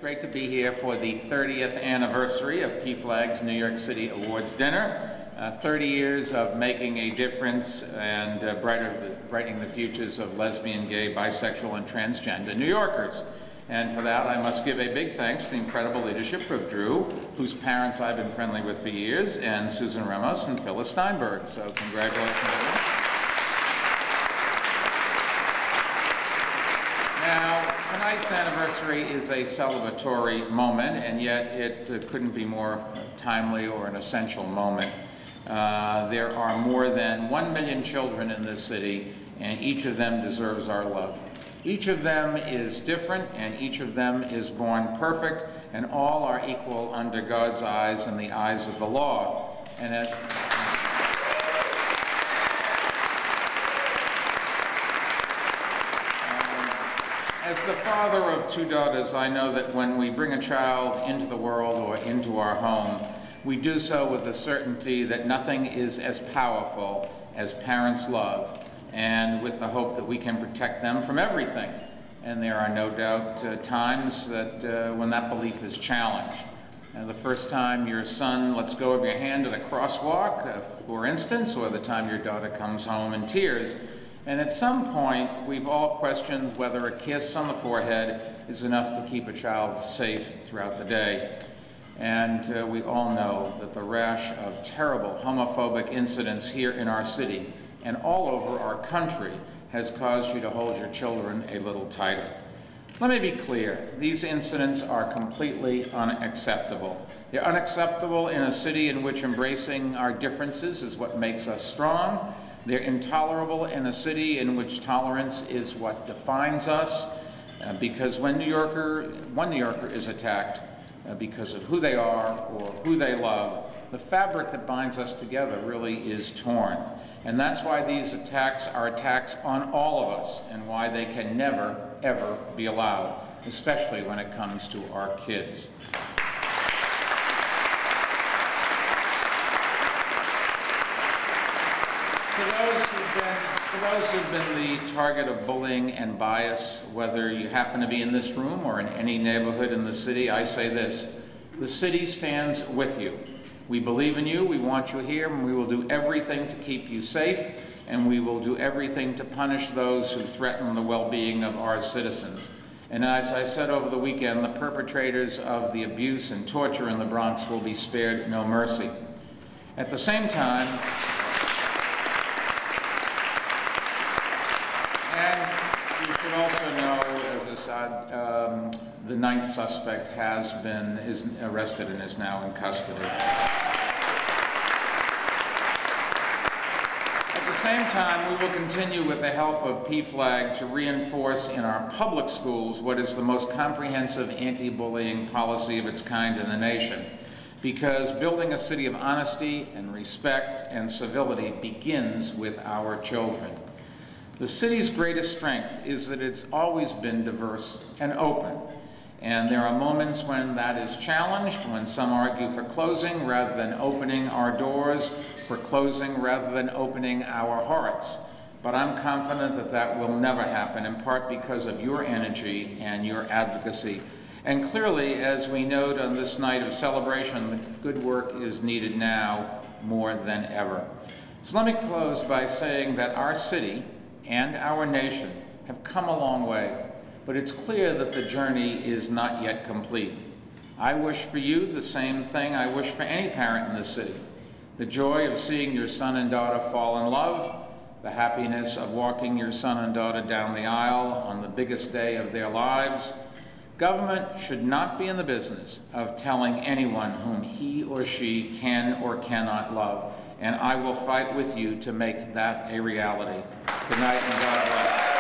Great to be here for the 30th anniversary of PFLAG's New York City Awards Dinner. 30 years of making a difference and brightening the futures of lesbian, gay, bisexual, and transgender New Yorkers. And for that, I must give a big thanks to the incredible leadership of Drew, whose parents I've been friendly with for years, and Susan Ramos and Phyllis Steinberg. So congratulations. Now, tonight's anniversary is a celebratory moment, and yet it couldn't be more timely or an essential moment. There are more than 1 million children in this city, and each of them deserves our love. Each of them is different, and each of them is born perfect, and all are equal under God's eyes and the eyes of the law. And as the father of 2 daughters, I know that when we bring a child into the world or into our home, we do so with the certainty that nothing is as powerful as parents' love, and with the hope that we can protect them from everything. And there are no doubt times that when that belief is challenged. The first time your son lets go of your hand at a crosswalk, for instance, or the time your daughter comes home in tears. And at some point, we've all questioned whether a kiss on the forehead is enough to keep a child safe throughout the day. And we all know that the rash of terrible homophobic incidents here in our city and all over our country has caused you to hold your children a little tighter. Let me be clear, these incidents are completely unacceptable. They're unacceptable in a city in which embracing our differences is what makes us strong. They're intolerable in a city in which tolerance is what defines us, because when one New Yorker is attacked because of who they are or who they love, the fabric that binds us together really is torn. And that's why these attacks are attacks on all of us, and why they can never, ever be allowed, especially when it comes to our kids. For those who've been the target of bullying and bias, whether you happen to be in this room or in any neighborhood in the city, I say this: the city stands with you. We believe in you, we want you here, and we will do everything to keep you safe, and we will do everything to punish those who threaten the well-being of our citizens. And as I said over the weekend, the perpetrators of the abuse and torture in the Bronx will be spared no mercy. At the same time, and you should also know, as aside, the 9th suspect is arrested and is now in custody. At the same time, we will continue with the help of PFLAG to reinforce in our public schools what is the most comprehensive anti-bullying policy of its kind in the nation. Because building a city of honesty and respect and civility begins with our children. The city's greatest strength is that it's always been diverse and open. And there are moments when that is challenged, when some argue for closing rather than opening our doors, for closing rather than opening our hearts. But I'm confident that that will never happen, in part because of your energy and your advocacy. And clearly, as we note on this night of celebration, the good work is needed now more than ever. So let me close by saying that our city and our nation have come a long way, but it's clear that the journey is not yet complete. I wish for you the same thing I wish for any parent in this city: the joy of seeing your son and daughter fall in love, the happiness of walking your son and daughter down the aisle on the biggest day of their lives. Government should not be in the business of telling anyone whom he or she can or cannot love, and I will fight with you to make that a reality. Good night and God bless.